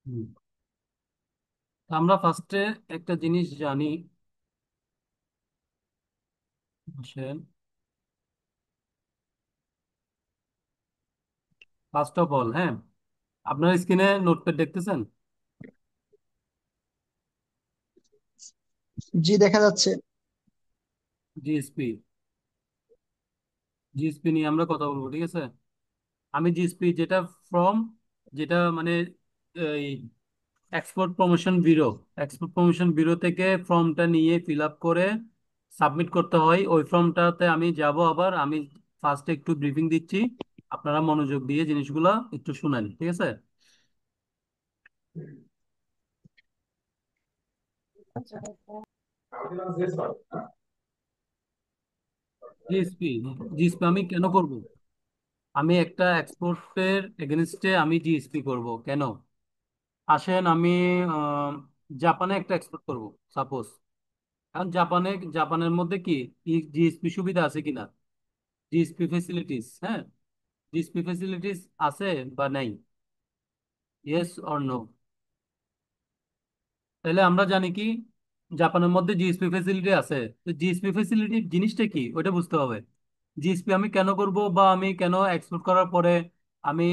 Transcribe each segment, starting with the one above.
হুম। আমরা ফার্স্টে একটা জিনিস জানি, আসেন, ফার্স্ট অফ অল, হ্যাঁ, আপনার স্ক্রিনে নোটপ্যাড দেখতেছেন? জি, দেখা যাচ্ছে। জিএসপি, জিএসপি নিয়ে আমরা কথা বলবো, ঠিক আছে? আমি জিএসপি যেটা ফর্ম, যেটা মানে এই export promotion bureau, export promotion bureau থেকে ফর্মটা নিয়ে ফিল আপ করে সাবমিট করতে হয়, ওই ফর্মটাতে আমি যাব। আবার আমি ফার্স্টে একটু ব্রিফিং দিচ্ছি, আপনারা মনোযোগ দিয়ে জিনিসগুলো একটু শুনেন, ঠিক আছে? জিএসপি, জিএসপি আমি কেন করব? আমি একটা এক্সপোর্টের এগেনস্টে আমি জিএসপি করব কেন? আসেন, আমি আহ, জাপানে একটা এক্সপোর্ট করব, সাপোজ। এখন জাপানের মধ্যে কি জিএসপি সুবিধা আছে কিনা, জিএসপি ফেসিলিটিস, হ্যাঁ, জিএসপি ফেসিলিটিস আছে বা নাই? Yes or no? তাহলে আমরা জানি কি জাপানের মধ্যে জিএসপি ফেসিলিটি আছে। তো জিএসপি ফেসিলিটি জিনিসটা কি ওটা বুঝতে হবে। জিএসপি আমি কেন করব, বা আমি কেন এক্সপোর্ট করার পরে আমি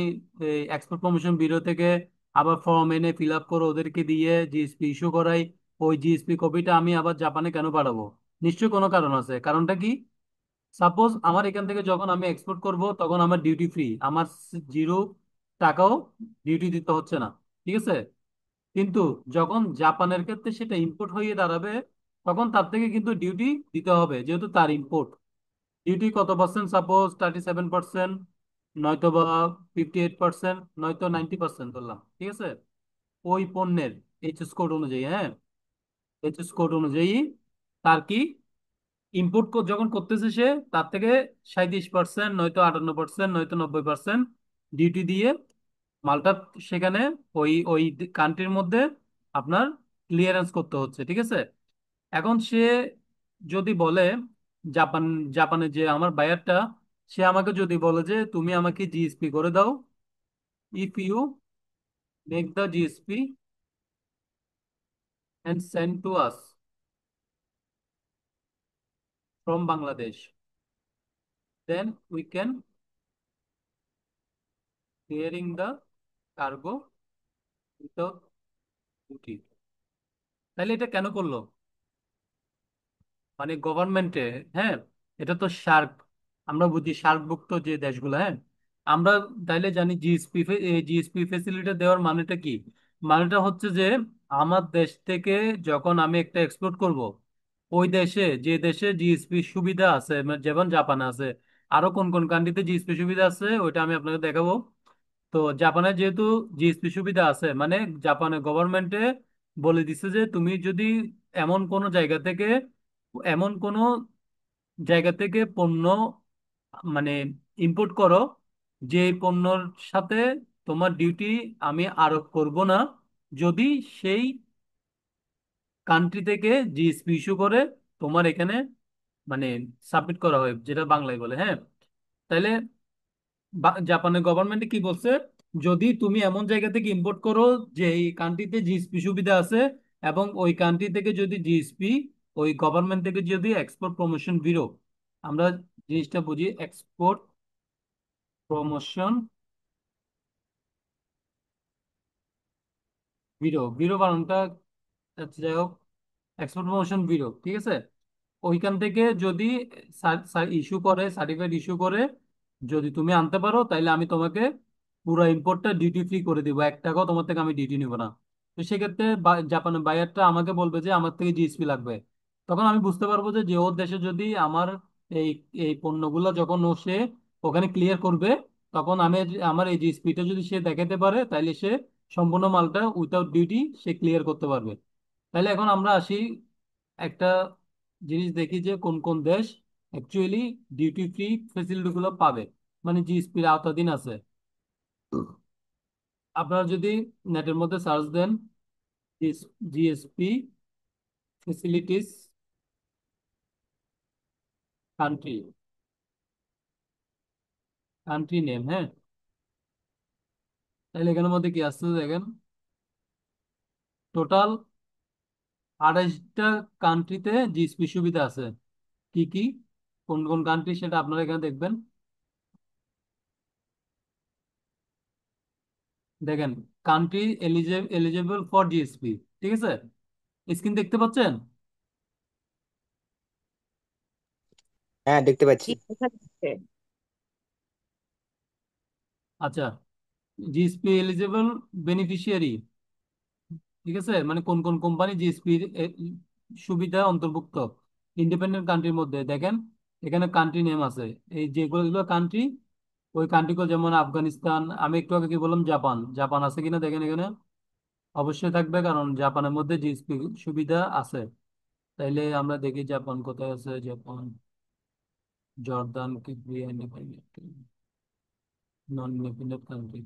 এক্সপোর্ট প্রমোশন ব্যুরো থেকে আবার ফর্ম এনে ফিল আপ করে ওদেরকে দিয়ে জিএসপি ইস্যু করাই, ওই জিএসপি কপিটা আমি আবার জাপানে কেন পাঠাবো? নিশ্চয়ই কোনো কারণ আছে। কারণটা কি? সাপোজ আমার এখান থেকে যখন আমি এক্সপোর্ট করব তখন আমার ডিউটি ফ্রি, আমার 0 টাকাও ডিউটি দিতে হচ্ছে না, ঠিক আছে? কিন্তু যখন জাপানের ক্ষেত্রে সেটা ইম্পোর্ট হয়ে দাঁড়াবে, তখন তার থেকে কিন্তু ডিউটি দিতে হবে, যেহেতু তার ইম্পোর্ট। ডিউটি কত পার্সেন্ট? সাপোজ 37%, নয়তো বা 58%, নয়তো 90% ধরলাম, ঠিক আছে? ওই পণ্যের এইচএস কোড অনুযায়ী, হ্যাঁ, এইচএস কোড অনুযায়ী তার কি ইম্পোর্ট যখন করতেছে সে, তার থেকে 37%, নয়তো 58%, নয়তো 90% ডিউটি দিয়ে মালটা সেখানে ওই ওই কান্ট্রির মধ্যে আপনার ক্লিয়ারেন্স করতে হচ্ছে, ঠিক আছে? এখন সে যদি বলে, জাপান জাপানে যে আমার বায়ারটা, সে আমাকে যদি বলে যে তুমি আমাকে জিএসপি করে দাও, if you make the GSP and send to us from Bangladesh, then we can clearing the cargo without duty। তাহলে এটা কেন করলো? মানে গভর্নমেন্টে, হ্যাঁ, এটা তো সার্ক, আমরা বুঝি সার্কভুক্ত যে দেশগুলো, হ্যাঁ, আমরা তাইলে জানি জিএসপি, জিএসপি ফেসিলিটি দেওয়ার মানেটা কি? মানেটা হচ্ছে যে আমার দেশ থেকে যখন আমি একটা এক্সপোর্ট করব, ওই দেশে, যে দেশে জিএসপি সুবিধা আছে, মানে যেমন জাপান আছে, আরো কোন কোন কান্ট্রিতে জিএসপি সুবিধা আছে ওইটা আমি আপনাকে দেখাবো। তো জাপানের যেহেতু জিএসপি সুবিধা আছে, মানে জাপানের গভর্নমেন্টে বলে দিছে যে তুমি যদি এমন কোন জায়গা থেকে, এমন কোন জায়গা থেকে পণ্য মানে ইম্পোর্ট করো, যে পণ্যর সাথে তোমার ডিউটি আমি আরোপ করব না, যদি সেই কান্ট্রি থেকে জিএসপি ইস্যু করে তোমার এখানে মানে সাবমিট করা হয়, যেটা বাংলায় বলে, হ্যাঁ। তাইলে জাপানের গভর্নমেন্ট কি বলছে? যদি তুমি এমন জায়গা থেকে ইম্পোর্ট করো যে এই কান্ট্রিতে জিএসপি সুবিধা আছে, এবং ওই কান্ট্রি থেকে যদি জিএসপি, ওই গভর্নমেন্ট থেকে যদি এক্সপোর্ট প্রমোশন ব্যুরো, আমরা জিনিসটা বুঝি এক্সপোর্ট প্রমোশন ব্যুরো, ব্যুরো বানানটা আচ্ছা, যাই হোক, এক্সপোর্ট প্রমোশন ব্যুরো, ঠিক আছে? ওইখান থেকে যদি ইস্যু করে, সার্টিফিকেট ইস্যু করে যদি তুমি আনতে পারো, তাইলে আমি তোমাকে পুরো ইম্পোর্টটা ডিউটি ফ্রি করে দিব, 1 টাকাও তোমার থেকে আমি ডিউটি নিব না। তো সেক্ষেত্রে জাপানের বায়ারটা আমাকে বলবে যে আমার থেকে জিএসপি লাগবে। তখন আমি বুঝতে পারবো যে ওর দেশে যদি আমার এই এই পণ্যগুলো যখন সে ওখানে ক্লিয়ার করবে, তখন আমি আমার এই জিএসপিটা যদি সে দেখাতে পারে, তাইলে সে সম্পূর্ণ মালটা উইথাউট ডিউটি সে ক্লিয়ার করতে পারবে। তাহলে এখন আমরা আসি, একটা জিনিস দেখি যে কোন কোন দেশ অ্যাকচুয়ালি ডিউটি ফ্রি ফেসিলিটি গুলো পাবে, মানে জিএসপির আওতাধীন আছে। আপনারা যদি নেটের মধ্যে সার্চ দেন GSP facilities country, country name, হ্যাঁ, তাহলে এখানের মধ্যে কি আসছে দেখেন, টোটাল 28টা কান্ট্রিতে জিএসপি সুবিধা আছে। কি কি, কোন কোন কান্ট্রি সেটা আপনারা এখানে দেখবেন। দেখেন, কান্ট্রি এলিজেবল ফর জিএসপি, ঠিক আছে? স্ক্রিন দেখতে পাচ্ছেন? হ্যাঁ, দেখতে পাচ্ছি। জি, দেখা যাচ্ছে। আচ্ছা, জিএসপি এলিজেবল বেনিফিশিয়ারি, ঠিক আছে, মানে কোন কোন কোম্পানি জিএসপির সুবিধা অন্তর্ভুক্ত ইন্ডিপেন্ডেন্ট কান্ট্রির মধ্যে দেখেন। এখানে কান্ট্রি নেম আছে, এই যেগুলো কান্ট্রি, ওই কান্ট্রিগুলো যেমন আফগানিস্তান, আমি একটু আগে কি বললাম, জাপান। জাপান আছে কিনা দেখেন এখানে, অবশ্যই থাকবে কারণ জাপানের মধ্যে জিএসপি সুবিধা আছে। তাইলে আমরা দেখি জাপান কোথায় আছে। জাপান, জর্দান, কিপ্রিয়া, ইন্ডিপেন্ডেন্ট, নন ইন্ডিপেন্ডেন্ট কান্ট্রি।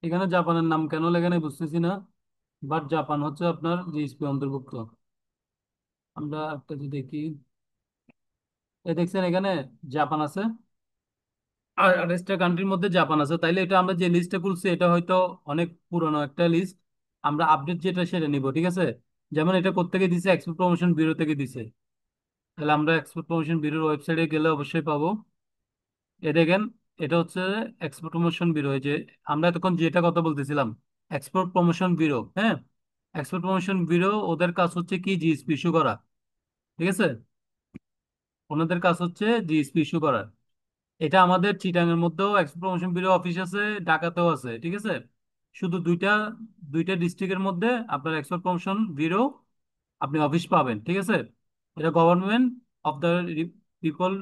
এখানে জাপানের নাম কেন লেখা নেই বুঝতেছি না, বাট জাপান হচ্ছে আপনার জিএসপি অন্তর্ভুক্ত। আমরা একটা যদি দেখি, এই দেখছেন এখানে জাপান আছে, আর আঠাশটা কান্ট্রির মধ্যে জাপান আছে। তাইলে এটা আমরা যে লিস্টটা খুলছি এটা হয়তো অনেক পুরনো একটা লিস্ট। আমরা আপডেট যেটা সেটা নিব, ঠিক আছে? যেমন এটা কোত্থেকে দিছে, এক্সপোর্ট প্রমোশন ব্যুরো থেকে দিছে। তাহলে আমরা এক্সপোর্ট প্রমোশন ব্যুরোর ওয়েবসাইটে গেলে অবশ্যই পাবো। এ দেখেন, এটা হচ্ছে এক্সপোর্ট প্রমোশন ব্যুরো। এই যে আমরা এতক্ষণ যেটা কথা বলতেছিলাম, এক্সপোর্ট প্রমোশন ব্যুরো, হ্যাঁ, এক্সপোর্ট প্রমোশন ব্যুরো, ওদের কাজ হচ্ছে কি, জিএসপি ইস্যু করা, ঠিক আছে? ওনাদের কাজ হচ্ছে জিএসপি ইস্যু করা। এটা আমাদের চিটাং এর মধ্যেও এক্সপোর্ট প্রমোশন ব্যুরো অফিস আছে, ঢাকাতেও আছে, ঠিক আছে? শুধু দুইটা দুইটা ডিস্ট্রিক্টের মধ্যে আপনার এক্সপোর্ট প্রমোশন ব্যুরো আপনি অফিস পাবেন, ঠিক আছে? এটা government of the people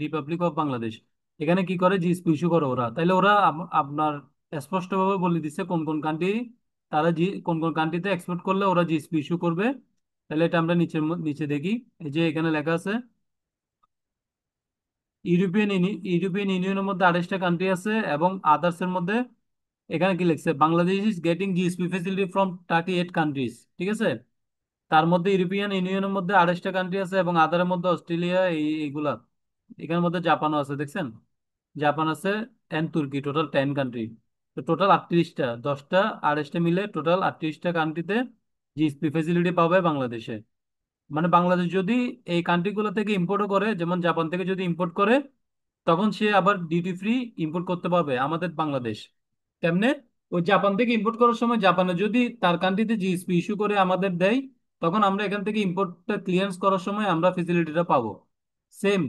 Republic of Bangladesh. এখানে কি করে, জিএসপি ইস্যু করে ওরা। তাইলে ওরা আপনার স্পষ্টভাবে বলে দিচ্ছে কোন কোন কান্ট্রি, তারা কোন কোন কান্ট্রিতে এক্সপোর্ট করলে ওরা জিএসপি ইস্যু করবে। তাহলে এটা আমরা নিচে দেখি, এই যে এখানে লেখা আছে ইউরোপিয়ান ইউনিয়নের মধ্যে 28টা কান্ট্রি আছে এবং আদার্স এর মধ্যে, এখানে কি লিখছে, Bangladesh is getting GSP facility from 38 countries, ঠিক আছে? তার মধ্যে ইউরোপিয়ান ইউনিয়নের মধ্যে 28টা কান্ট্রি আছে এবং আদারের মধ্যে অস্ট্রেলিয়া, এইগুলা। এখানের মধ্যে জাপানও আছে, দেখছেন? জাপান আছে, এন্ড তুর্কি, টোটাল 10 কান্ট্রি। তো টোটাল 38টা, 10টা 28টা মিলে টোটাল 38টা কান্ট্রিতে জিএসপি ফেসিলিটি পাবে বাংলাদেশে। মানে বাংলাদেশ যদি এই কান্ট্রিগুলো থেকে ইম্পোর্টও করে, যেমন জাপান থেকে যদি ইম্পোর্ট করে, তখন সে আবার ডিউটি ফ্রি ইম্পোর্ট করতে পারবে আমাদের বাংলাদেশ। তেমনে ওই জাপান থেকে ইম্পোর্ট করার সময় জাপানে যদি তার কান্ট্রিতে জিএসপি ইস্যু করে আমাদের দেয়, তখন আমরা এখান থেকে ইম্পোর্টটা ক্লিয়ারেন্স করার সময় আমরা ফেসিলিটিটা পাবো। সেম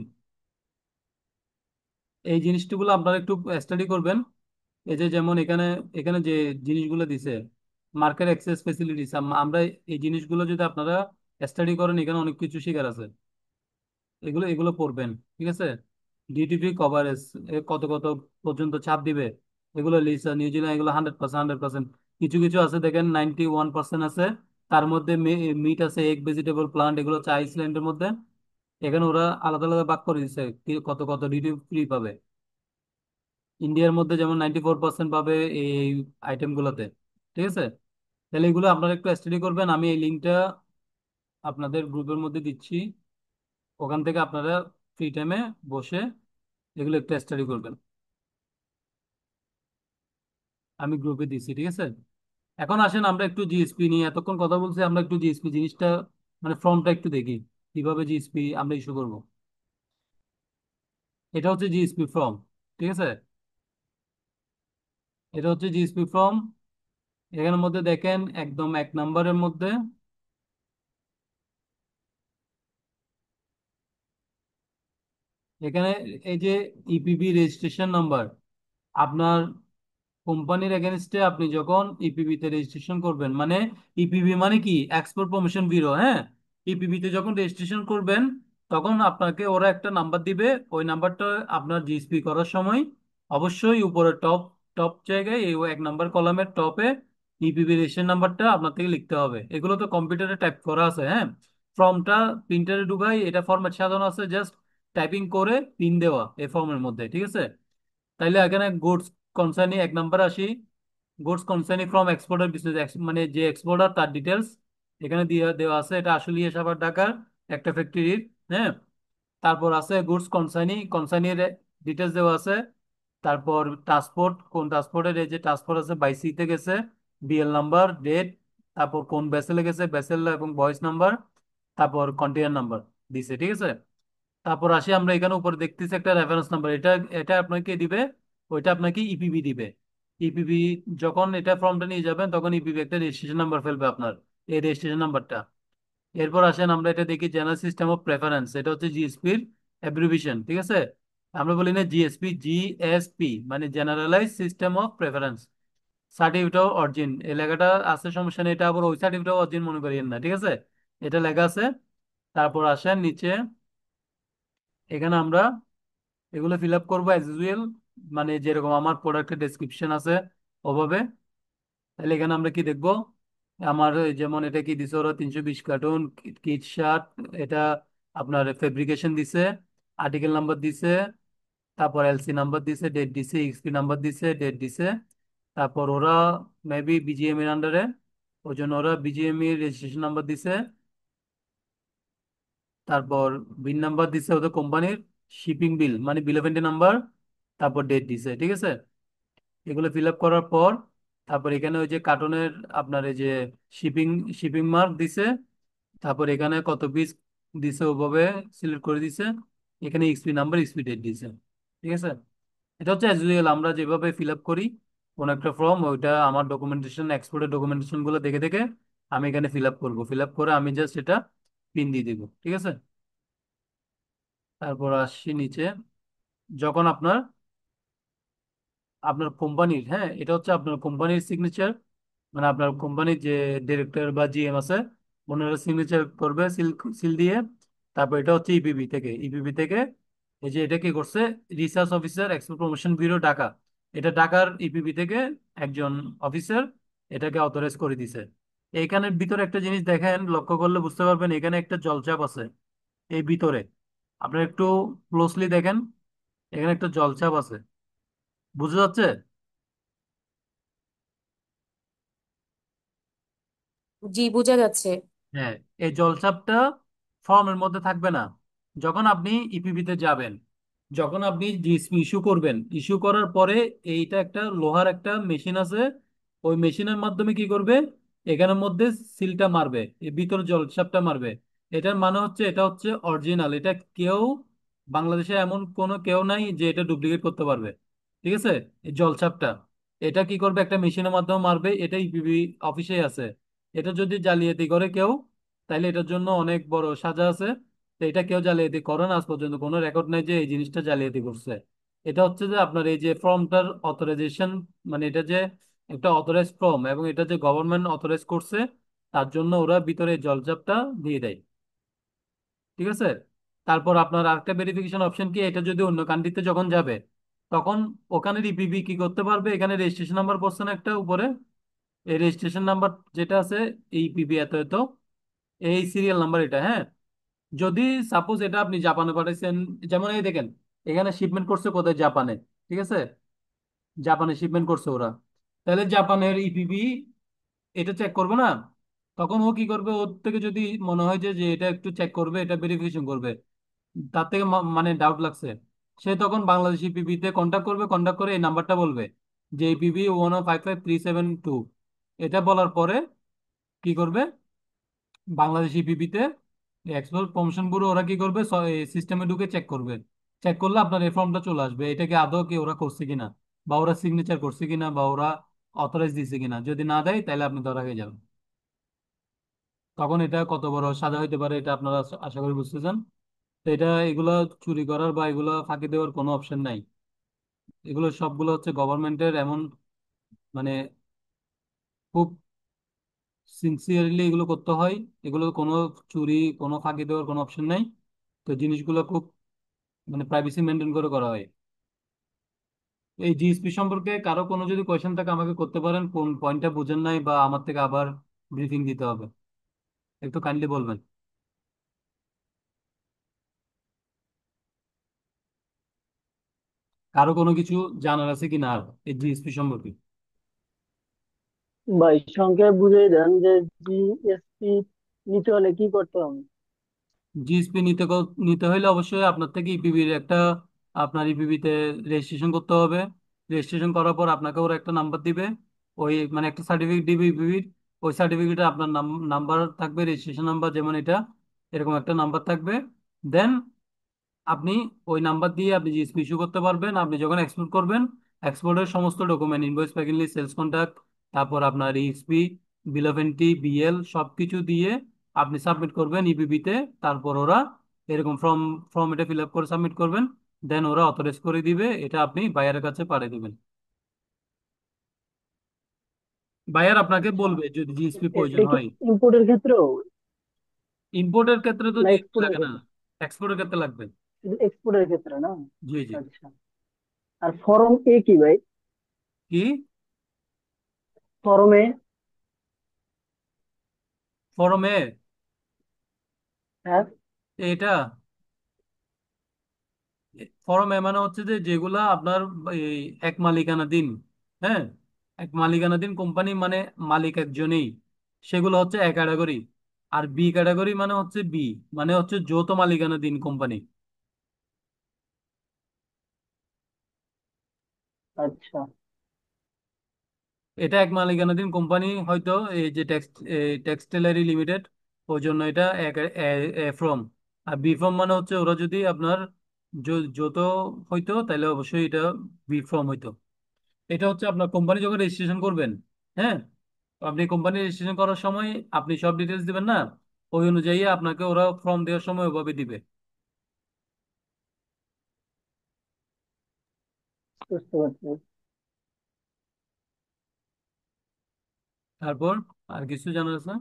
এই জিনিসগুলো আপনারা একটু স্টাডি করবেন। এই যে যেমন এখানে এখানে যে জিনিসগুলো দিছে, মার্কেট অ্যাক্সেস ফেসিলিটিস, আমরা এই জিনিসগুলো যদি আপনারা স্টাডি করেন, এখানে অনেক কিছু শেখার আছে। এগুলো এগুলো পড়বেন, ঠিক আছে? ডিটিপি কভারেজ কত কত পর্যন্ত ছাপ দিবে, এগুলো লিস্ট। নিউজিল্যান্ড এগুলো 100%, 100%। কিছু কিছু আছে দেখেন 91% আছে। তার মধ্যে মিট আছে, এগ, ভেজিটেবল, প্লান্ট, এগুলো হচ্ছে আইসল্যান্ডের মধ্যে। এখানে ওরা আলাদা আলাদা ভাগ করে দিচ্ছে কত কত ডিউটি ফ্রি পাবে। ইন্ডিয়ার মধ্যে যেমন 94% পাবে এই আইটেম গুলোতে, ঠিক আছে? তাহলে এগুলো আপনারা একটু স্টাডি করবেন। আমি এই লিঙ্কটা আপনাদের গ্রুপের মধ্যে দিচ্ছি, ওখান থেকে আপনারা ফ্রি টাইমে বসে এগুলো একটু স্টাডি করবেন। আমি গ্রুপে দিচ্ছি, ঠিক আছে? এখন আসেন আমরা একটু জিএসপি নিয়ে এতক্ষণ কথা বলছি, আমরা একটু জিএসপি জিনিসটা মানে ফর্মটা একটু দেখি, কিভাবে জিএসপি আমরা ইস্যু করব। এটা হচ্ছে জিএসপি ফর্ম, ঠিক আছে? এটা হচ্ছে জিএসপি ফর্ম। এখানের মধ্যে দেখেন একদম 1 নম্বরের মধ্যে এখানে এই যে ইপিবি রেজিস্ট্রেশন নাম্বার, আপনার কোম্পানির এগেনস্টে আপনি যখন ইপিবি তে রেজিস্ট্রেশন করবেন, মানে ইপিবি মানে কি, এক্সপোর্ট প্রমোশন ব্যুরো, হ্যাঁ। ইপিবি তে যখন রেজিস্ট্রেশন করবেন, তখন আপনাকে ওরা একটা নাম্বার দিবে। ওই নাম্বারটা আপনার জিএসপি করার সময় অবশ্যই উপরে টপ টপ জায়গায় এই 1 নাম্বার কলামের টপে ইপিবি রেজিস্ট্রেশন নাম্বারটা আপনার থেকে লিখতে হবে। এগুলো তো কম্পিউটারে টাইপ করা আছে, হ্যাঁ। ফর্মটা প্রিন্টারে ঢুকাই, এটা ফরম্যাট সাজানো আছে, জাস্ট টাইপিং করে পিন দেওয়া এই ফর্মের মধ্যে, ঠিক আছে। তাইলে এখানে গুডস কনসার্নিং 1 নাম্বার আসি। Goods concerning from exporter business, মানে যে এক্সপোর্টার তার ডিটেলস এখানে দিয়ে দেওয়া আছে। এটা আসলে সাভার ঢাকার একটা ফ্যাক্টরির, হ্যাঁ। তারপর আছে গুডস কনসার্নিং, কনসার্নিং ডিটেলস দেওয়া আছে। তারপর ট্রান্সপোর্ট, কোন ট্রান্সপোর্টের, এই যে ট্রান্সপোর্ট আছে বাই সিতে গেছে, বিএল নাম্বার, ডেট, তারপর কোন ভেসেলে গেছে, ভেসেল এবং ভয়েস নাম্বার, তারপর কন্টেইনার নাম্বার দিছে, ঠিক আছে। তারপর আসি আমরা এখানে উপরে দেখতেছি একটা রেফারেন্স নাম্বার, এটা এটা আপনাকে দিবে, ওইটা আপনাকে ইপিবি দিবে। ইপিবি যখন এটা ফর্মটা নিয়ে যাবেন তখন ইপিবি একটা রেজিস্ট্রেশন নাম্বার ফেলবে আপনার, এই রেজিস্ট্রেশন নাম্বারটা। এরপর আসেন আমরা এটা দেখি জেনারেল সিস্টেম অফ প্রেফারেন্স, এটা হচ্ছে জিএসপির অ্যাব্রিভিশন, ঠিক আছে। আমরা বলি না জিএসপি, জিএসপি মানে generalise system of preference. Certificate of origin এই লেখাটা আছে, সমস্যা নেই, এটা আবার ওই সার্টিফিকেট অফ অরিজিন মনে করিয়েন না, ঠিক আছে। এটা লেখা আছে। তারপর আসেন নিচে, এখানে আমরা এগুলো ফিল আপ করবো অ্যাজ ইউজুয়াল, মানে যেরকম আমার প্রোডাক্টের ডেসক্রিপশন আছে ওভাবে। তাহলে এখানে আমরা কি দেখবো, আমার যেমন এটা কি দিছে ওরা 320 কার্টুন কিট শার্ট, এটা আপনার ফেব্রিকেশন দিছে, আর্টিকেল নাম্বার দিছে, তারপর এলসি নাম্বার দিছে, ডেট দিছে, এক্সপি নাম্বার দিছে, ডেট দিছে। তারপর ওরা মেবি বিজিএম এর আন্ডারে, ওই জন্য ওরা বিজিএম এর রেজিস্ট্রেশন নাম্বার দিছে। তারপর বিল নাম্বার দিছে ওদের কোম্পানির, শিপিং বিল মানে বিল অফ এন্ট্রি নাম্বার, তারপর ডেট দিছে, ঠিক আছে। এগুলো ফিল আপ করার পর তারপর এখানে ওই যে কার্টনের আপনার এই যে শিপিং শিপিং মার্ক দিছে, তারপর এখানে কত পিস দিছে ওভাবে সিলেক্ট করে দিছে, এখানে এক্সপি নাম্বার, এক্সপি ডেট দিছে, ঠিক আছে। এটা হচ্ছে অ্যাজ ইউজুয়াল আমরা যেভাবে ফিল আপ করি কোন একটা ফর্ম, ওইটা আমার ডকুমেন্টেশন, এক্সপোর্টের ডকুমেন্টেশন গুলো দেখে দেখে আমি এখানে ফিল আপ করবো, ফিল আপ করে আমি জাস্ট এটা পিন দিয়ে দিব, ঠিক আছে। তারপর আসছি নিচে, যখন আপনার আপনার কোম্পানির, হ্যাঁ, এটা হচ্ছে আপনার কোম্পানির সিগনেচার, মানে আপনার কোম্পানির যে ডিরেক্টর বা জিএম আছে ওনারা সিগনেচার করবে, সিল সিল দিয়ে। তারপর এটা হচ্ছে ইপিবি থেকে, ইপিবি থেকে এই যে এটা কি করছে, research officer export promotion bureau Dhaka, এটা ঢাকার ইপিবি থেকে একজন অফিসার এটাকে অথরাইজ করে দিছে। এইখানের ভিতরে একটা জিনিস দেখেন, লক্ষ্য করলে বুঝতে পারবেন এখানে একটা জলচাপ আছে এই ভিতরে, আপনারা একটু ক্লোজলি দেখেন, এখানে একটা জলচাপ আছে, বুঝা যাচ্ছে? জি, বোঝা যাচ্ছে। হ্যাঁ, এই জলছাপটা ফর্মের মধ্যে থাকবে না। যখন আপনি ইপিবিতে যাবেন, যখন আপনি জিএসপি ইস্যু করবেন, ইস্যু করার পরে এইটা একটা লোহার একটা মেশিন আছে, ওই মেশিনের মাধ্যমে কি করবে, এখানের মধ্যে সিলটা মারবে, এর ভিতরে জলছাপটা মারবে। এটার মানে হচ্ছে এটা হচ্ছে অরিজিনাল, এটা কেউ বাংলাদেশে এমন কোনো কেউ নাই যে এটা ডুপ্লিকেট করতে পারবে, ঠিক আছে। এই জলছাপটা এটা কি করবে, একটা মেশিনের মাধ্যমে মারবে, এটা ইপিবি অফিসে আছে। এটা যদি জালিয়াতি করে কেউ, তাইলে এটার জন্য অনেক বড় সাজা আছে। তো এটা কেউ জালিয়াতি করে না, আজ পর্যন্ত কোনো রেকর্ড নেই যে এই জিনিসটা জালিয়াতি করছে। এটা হচ্ছে যে আপনার এই যে ফর্মটার অথরাইজেশন, মানে এটা যে একটা অথরাইজ ফর্ম এবং এটা যে গভর্নমেন্ট অথরাইজ করছে, তার জন্য ওরা ভিতরে এই জলচাপটা দিয়ে দেয়, ঠিক আছে। তারপর আপনার আরেকটা ভেরিফিকেশন অপশন কি, এটা যদি অন্য কান্ট্রিতে যখন যাবে তখন ওখানে ইপিবি কি করতে পারবে, এখানে রেজিস্ট্রেশন নাম্বার পড়ছে না একটা উপরে, এই রেজিস্ট্রেশন নাম্বার যেটা আছে এই পিবি এত এত, এই সিরিয়াল নাম্বার এটা, হ্যাঁ। যদি সাপোজ এটা আপনি জাপানে পাঠাইছেন, যেমন এই দেখেন এখানে শিপমেন্ট করছে কোথায়, জাপানে, ঠিক আছে, জাপানে শিপমেন্ট করছে ওরা, তাহলে জাপানের ইপিবি এটা চেক করবে না। তখন ও কি করবে, ওর থেকে যদি মনে হয় যে যে এটা একটু চেক করবে, এটা ভেরিফিকেশন করবে, তার থেকে মানে ডাউট লাগছে, সে তখন বাংলাদেশ ইপিবি তে কন্ট্যাক্ট করবে, কন্ট্যাক্ট করে এই নাম্বারটা বলবে যে ইপিবি 1055372, এটা বলার পরে কি করবে, বাংলাদেশ ইপিবিতে এক্সপোর্ট প্রমোশন ব্যুরো ওরা কি করবে, সিস্টেমে ঢুকে চেক করবে। চেক করলে আপনার এই ফর্মটা চলে আসবে, এটাকে আদৌ কি ওরা করছে কিনা, বা ওরা সিগনেচার করছে কিনা, বা ওরা অথরাইজ দিছে কিনা। যদি না দেয় তাহলে আপনি ধরা হয়ে যাবেন। তখন এটা কত বড় সাজা হইতে পারে এটা আপনারা আশা করি বুঝতেছেন। তো এটা এগুলো চুরি করার বা এগুলো ফাঁকি দেওয়ার কোনো অপশন নাই। এগুলো সবগুলো হচ্ছে গভর্নমেন্টের এমন, মানে খুব সিনসিয়ারলি এগুলো করতে হয়। এগুলো কোনো চুরি, কোনো ফাঁকি দেওয়ার কোনো অপশন নাই। তো জিনিসগুলো খুব মানে প্রাইভেসি মেনটেন করে করা হয়। এই জিএসপি সম্পর্কে কারো কোনো যদি কোয়েশ্চেন থাকে আমাকে করতে পারেন, কোন পয়েন্টটা বুঝেন নাই বা আমার থেকে আবার ব্রিফিং দিতে হবে, একটু কাইন্ডলি বলবেন। কারো কোনো কিছু জানার আছে কি না আর এই জিএসপি সম্পর্কে? ভাই সংক্ষেপে বুঝিয়ে দেন যে জিএসপি নিতে হলে কি করতে হবে। জিএসপি নিতে হলে অবশ্যই আপনার থেকে ইপিবির একটা, আপনার ইপিবিতে রেজিস্ট্রেশন করতে হবে। রেজিস্ট্রেশন করার পর আপনাকে ওরা একটা নাম্বার দিবে, ওই মানে একটা সার্টিফিকেট দিবে ইপিবির। ওই সার্টিফিকেটে আপনার নাম্বার থাকবে, রেজিস্ট্রেশন নাম্বার যেমন এটা, এরকম একটা নাম্বার থাকবে। দেন আপনি ওই নাম্বার দিয়ে আপনি জিএসপি ইস্যু করতে পারবেন। আপনি যখন এক্সপোর্ট করবেন, এক্সপোর্টের সমস্ত document, invoice, package list, sales contract, তারপর আপনার EXP, bill of entry, BL সবকিছু দিয়ে আপনি সাবমিট করবেন ইবিবিতে। তারপর ওরা এরকম ফর্ম এটা ফিল আপ করে সাবমিট করবেন। দেন ওরা অথরাইজ করে দিবে, এটা আপনি বায়ারের কাছে পাঠিয়ে দিবেন। বায়ার আপনাকে আচ্ছা, বলবে যদি জিএসপি প্রয়োজন এটা কি হয়। ইম্পোর্টের ক্ষেত্রেও ইম্পোর্টের ক্ষেত্রে তো না জিএসপি এক্সপোর্টের লাগে না, ক্ষেত্রে? এক্সপোর্টের ক্ষেত্রে লাগবে। শুধু এক্সপোর্টের ক্ষেত্রে না? জি জি। আচ্ছা। আর ফরম এ কি ভাই? কি? ফরম এ? ফরমে? হ্যাঁ। এটা ফরম এ মানে হচ্ছে যে যেগুলা আপনার এই এক মালিকানাধীন, হ্যাঁ, এক মালিকানাধীন কোম্পানি মানে মালিক একজনই, সেগুলো হচ্ছে এ ক্যাটাগরি। আর বি ক্যাটাগরি মানে হচ্ছে যৌথ মালিকানাধীন কোম্পানি। আচ্ছা। এটা এক মালিকানাধীন কোম্পানি হয়তো এই যে টেক্সটাইলারি লিমিটেড, ওই জন্য এটা এ ফ্রম। আর বি ফ্রম মানে হচ্ছে ওরা যদি আপনার যৌথ হইতো তাহলে অবশ্যই এটা বি ফ্রম হইতো। এটা হচ্ছে আপনার কোম্পানি যখন রেজিস্ট্রেশন করবেন, হ্যাঁ, তো আপনি কোম্পানি রেজিস্ট্রেশন করার সময় আপনি সব ডিটেলস দিবেন না, ওই অনুযায়ী আপনাকে ওরা ফর্ম দেওয়ার সময় ওভাবে দিবে। বুঝতে পারছি। তারপর আর কিছু জানার আছে?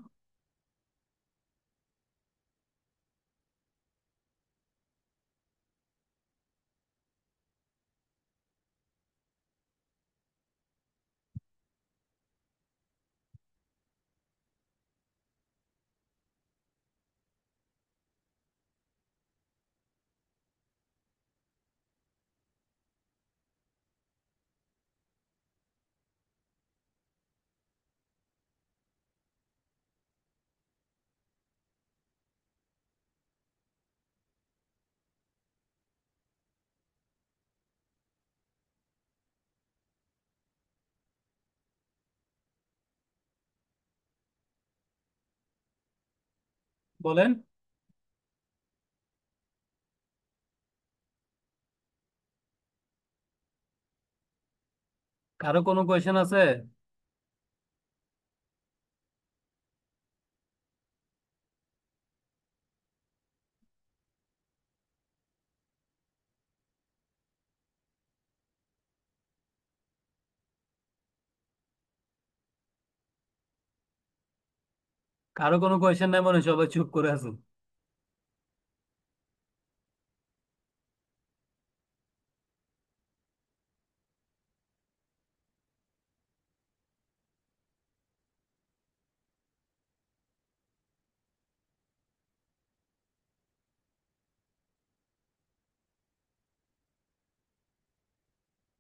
বলেন। কারো কোনো কোয়েশ্চেন আছে? কারো কোনো কোয়েশ্চেন নাই মনে হয়, সবাই চুপ করে আছে।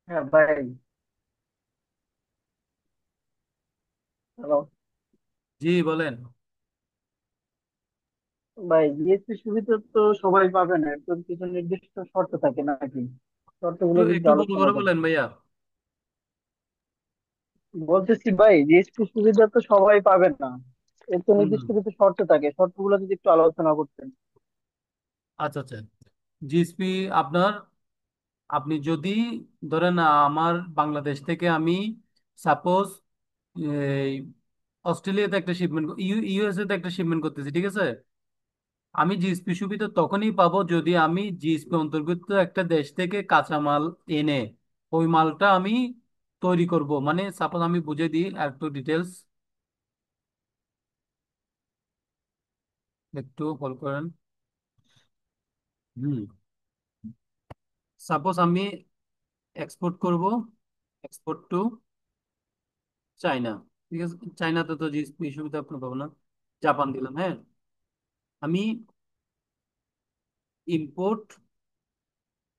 হ্যাঁ ভাই। হ্যালো। জি বলেন। ভাই জিএসপি সুবিধা তো সবাই পাবে না, এর তো কিছু নির্দিষ্ট শর্ত থাকে নাকি? একটু শর্তগুলো যদি একটু বড় আলোচনা করে বলেন করতেন। ভাইয়া। বলতেছি ভাই জিএসপি সুবিধা তো সবাই পাবে না, এর তো হুম। নির্দিষ্ট কিছু শর্ত থাকে, শর্তগুলো যদি একটু আলোচনা করতেন। আচ্ছা আচ্ছা। জিএসপি আপনার, আপনি যদি ধরেন আমার বাংলাদেশ থেকে আমি সাপোজ অস্ট্রেলিয়াতে একটা শিপমেন্ট, ইউএসএ তে একটা শিপমেন্ট করতেছি, ঠিক আছে? আমি জিএসপি সুবিধা তখনই পাবো যদি আমি জিএসপি অন্তর্ভুক্ত একটা দেশ থেকে কাঁচামাল এনে ওই মালটা আমি তৈরি করব। মানে সাপোজ আমি বুঝে দিই আর একটু ডিটেলস, একটু হল করেন। হুম। সাপোজ আমি এক্সপোর্ট করব, এক্সপোর্ট টু চায়না। ঠিক আছে, চায়নাতে তো জিএসপি সুবিধা আপনি পাবো না। জাপান দিলাম, হ্যাঁ। আমি import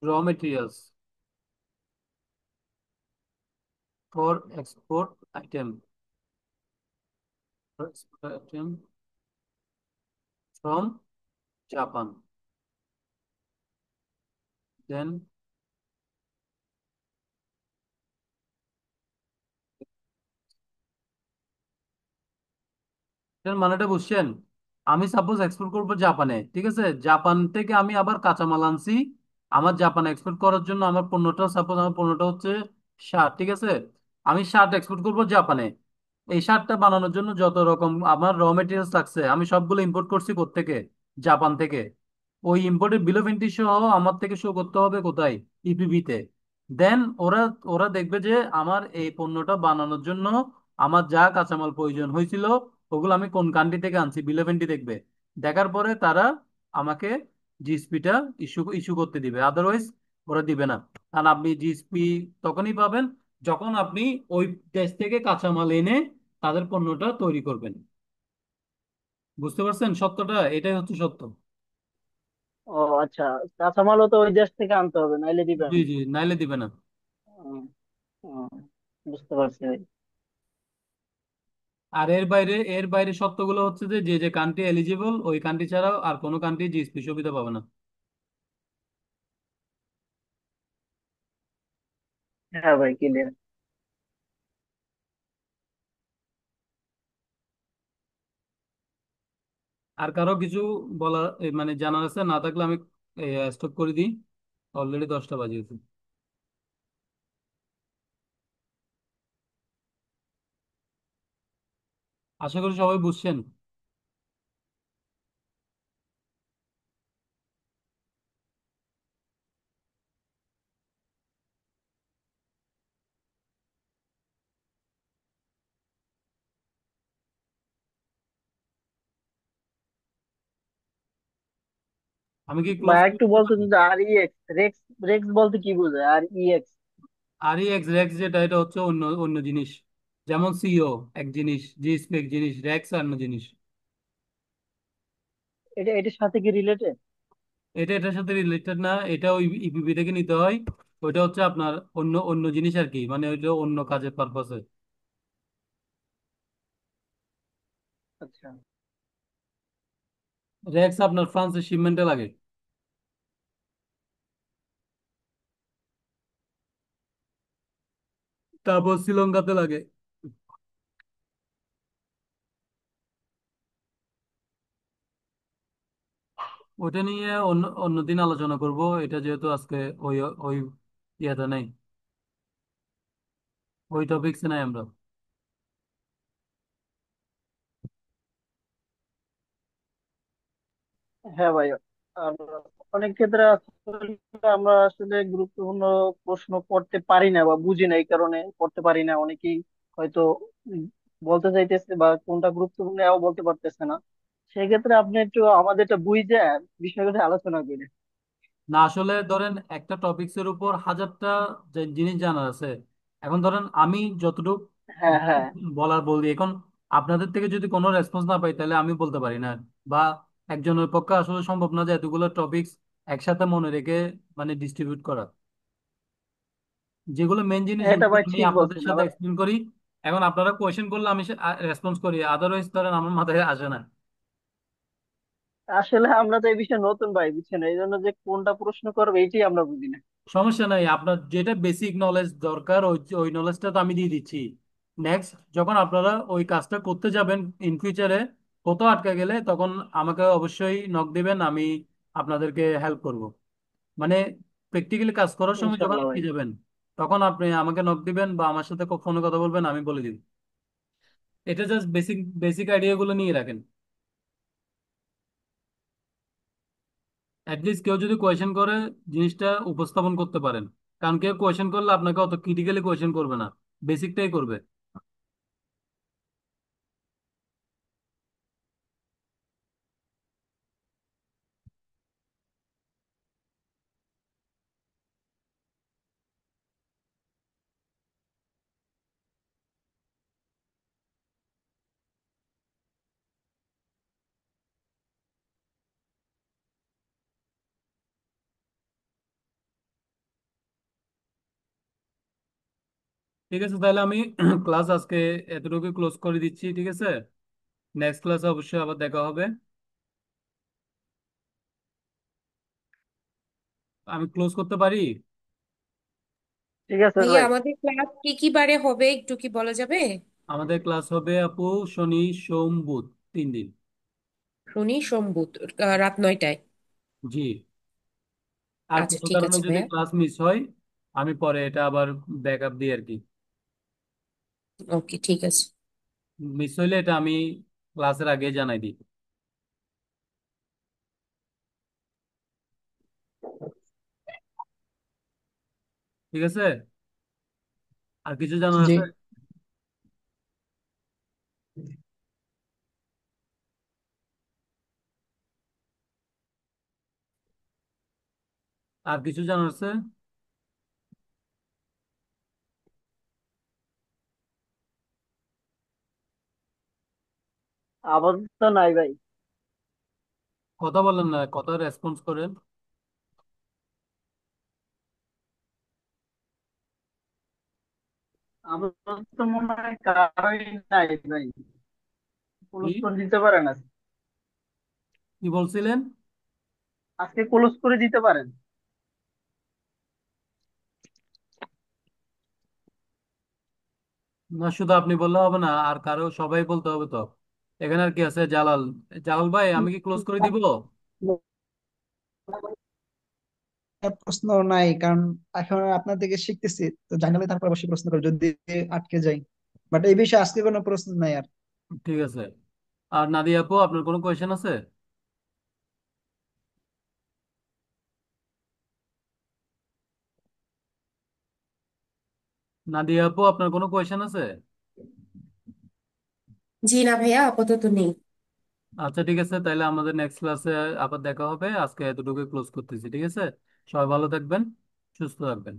raw materials for export item, item from Japan, then এটার মানেটা বুঝছেন? আমি সাপোজ এক্সপোর্ট করবো জাপানে, ঠিক আছে, জাপান থেকে আমি আবার কাঁচামাল আনছি আমার জাপানে এক্সপোর্ট করার জন্য। আমার পণ্যটা, সাপোজ আমার পণ্যটা হচ্ছে শার্ট, ঠিক আছে, আমি শার্ট এক্সপোর্ট করবো জাপানে। এই শার্টটা বানানোর জন্য যত রকম আমার র মেটেরিয়ালস লাগছে আমি সবগুলো ইম্পোর্ট করছি কোত্থেকে? জাপান থেকে। ওই ইম্পোর্টের বিল অফ এন্ট্রি সহ আমার থেকে শো করতে হবে কোথায়? ইপিবি তে। দেন ওরা ওরা দেখবে যে আমার এই পণ্যটা বানানোর জন্য আমার যা কাঁচামাল প্রয়োজন হয়েছিল ওগুলো আমি কোন কান্ট্রি থেকে আনছি, বিল অফ এন্ট্রি দেখবে। দেখার পরে তারা আমাকে জিএসপিটা ইস্যু ইস্যু করতে দিবে, আদারওয়াইজ ওরা দিবে না। কারণ আপনি জিএসপি তখনই পাবেন যখন আপনি ওই দেশ থেকে কাঁচামাল এনে তাদের পণ্যটা তৈরি করবেন। বুঝতে পারছেন সত্যটা? এটাই হচ্ছে সত্য। ও আচ্ছা, কাঁচামালও তো ওই দেশ থেকে আনতে হবে নাইলে দিবেন? জি জি, নাইলে দিবে না। উম, উম, বুঝতে পারছি ভাই। আর এর বাইরে শর্তগুলো হচ্ছে যে যে যে কান্ট্রি এলিজিবল ওই কান্ট্রি ছাড়াও আর কোনো কান্ট্রি জিএসপি সুবিধা পাবে না। হ্যাঁ ভাই, ক্লিয়ার। আর কারো কিছু বলা মানে জানার আছে? না থাকলে আমি স্টপ করে দিই, অলরেডি 10টা বাজিয়েছে। আশা করি সবাই বুঝছেন। আমি কি বা ক্লোজ করে একটু দিতে বলতো পারি? যে আর ই এক্স রেক্স, রেক্স বলতে কি বোঝায়? আর ই এক্স? আর ই এক্স রেক্স যেটা, এটা হচ্ছে অন্য অন্য জিনিস। যেমন সিও এক জিনিস, জিএসপি এক জিনিস, রেক্স অন্য জিনিস। এটা এটার সাথে কি রিলেটেড? এটা এটার সাথে রিলেটেড না, এটা ওই ইপিপি থেকে নিতে হয়। ওইটা হচ্ছে আপনার অন্য অন্য জিনিস আর কি, মানে ওইটা অন্য কাজের পারপাসে। আচ্ছা। রেক্স আপনার ফ্রান্সের শিপমেন্টে লাগে। তারপর শ্রীলঙ্কাতে লাগে। ওইটা নিয়ে অন্য অন্যদিন আলোচনা করব, এটা যেহেতু আজকে ওই ওই ইয়েতে নেই, ওই টপিকসে নাই আমরা। হ্যাঁ ভাই। আর অনেক ক্ষেত্রে আসলে আমরা আসলে গুরুত্বপূর্ণ প্রশ্ন করতে পারি না বা বুঝি না, এই কারণে করতে পারি না। অনেকেই হয়তো উম বলতে চাইতেছে বা কোনটা গুরুত্বপূর্ণ এও বলতে পারতেছে না। সেই ক্ষেত্রে আপনি একটু আমাদেরটা বুঝে বিষয়গুলো আলোচনা করেন। না আসলে ধরেন একটা টপিকসের উপর হাজারটা যে জিনিস জানার আছে। এখন ধরেন আমি যতটুকু হ্যাঁ, হ্যাঁ। বলার বলি, এখন আপনাদের থেকে যদি কোনো রেসপন্স না পাই তাহলে আমি বলতে পারি না। বা একজনের পক্ষে আসলে সম্ভব না যে এতগুলো টপিকস একসাথে মনে রেখে মানে ডিস্ট্রিবিউট করা। যেগুলো মেন জিনিস এটা ওইগুলো ভাই আমি ঠিক আপনাদের বলছেন সাথে আবার। এক্সপ্লেন করি। এখন আপনারা কোয়েশ্চেন করলে আমি রেসপন্স করি, আদারওয়াইজ ধরেন আমার মাথায় আসে না। আসলে আমরা তো এই বিষয়ে নতুন ভাই, বুঝছেন, এই জন্য যে কোনটা প্রশ্ন করবে এইটাই আমরা বুঝি না। সমস্যা নাই, আপনার যেটা বেসিক নলেজ দরকার ওই ওই নলেজটা তো আমি দিয়ে দিচ্ছি। নেক্সট যখন আপনারা ওই কাজটা করতে যাবেন ইন ফিউচারে, কোথাও আটকে গেলে তখন আমাকে অবশ্যই নক দিবেন, আমি আপনাদেরকে হেল্প করব। মানে প্র্যাকটিক্যালি কাজ করার সময় যখন ইনশাল্লাহ ভাই। আটকে যাবেন তখন আপনি আমাকে নক দিবেন বা আমার সাথে ফোনে কথা বলবেন, আমি বলে দিব। এটা জাস্ট বেসিক বেসিক আইডিয়াগুলো নিয়ে রাখেন। অ্যাটলিস্ট কেউ যদি কোয়েশ্চেন করে জিনিসটা উপস্থাপন করতে পারেন। কারণ কেউ কোয়েশ্চেন করলে আপনাকে অত ক্রিটিক্যালি কোয়েশ্চেন করবে না, বেসিকটাই করবে। ঠিক আছে, তাহলে আমি ক্লাস আজকে এতটুকু ক্লোজ করে দিচ্ছি, ঠিক আছে? নেক্সট ক্লাসে অবশ্যই আবার দেখা হবে। আমি ক্লোজ করতে পারি? ঠিক আছে ভাইয়া ভাই। আমাদের ক্লাস কি কি বারে হবে একটু কি বলা যাবে? আমাদের ক্লাস হবে আপু শনি, সোম, বুধ, 3 দিন। শনি সোম বুধ, রাত 9টায়। জি। আর আচ্ছা কোনো ঠিক কারণে আছে যদি ভাইয়া। ক্লাস মিস হয়, আমি পরে এটা আবার ব্যাক আপ দিই আর কি। ওকে ঠিক আছে। মিস হইলে এটা আমি ক্লাসের আগে জানাই দিই। ঠিক আছে? আর কিছু জানার জি। আছে? আর কিছু জানার আছে? আপাতত নাই ভাই। কথা বলেন না, কথা রেসপন্স করেন। আপাতত মনে হয় কারোই নাই ভাই। কি ক্লোজ করে দিতে পারেন আজকে। কি বলছিলেন? আজকে ক্লোজ করে দিতে পারেন। না, শুধু আপনি বললে হবে না, আর কারো সবাই বলতে হবে তো। এখানে আর কি আছে? জালাল, জালাল ভাই আমি কি ক্লোজ করে দিব? প্রশ্ন নাই, কারণ এখন আপনার থেকে শিখতেছি তো, জানালে তারপর অবশ্যই প্রশ্ন করো যদি আটকে যাই। বাট এই বিষয়ে আজকে কোনো প্রশ্ন নাই আর। ঠিক আছে। আর নাদিয়া আপু, আপনার কোনো কোয়েশ্চেন আছে? নাদিয়া আপু, আপনার কোনো কোয়েশ্চেন আছে? জি না ভাইয়া, আপাতত নেই। আচ্ছা ঠিক আছে, তাহলে আমাদের নেক্সট ক্লাসে আবার দেখা হবে। আজকে এতটুকু ক্লোজ করতেছি, ঠিক আছে? সবাই ভালো থাকবেন, সুস্থ থাকবেন।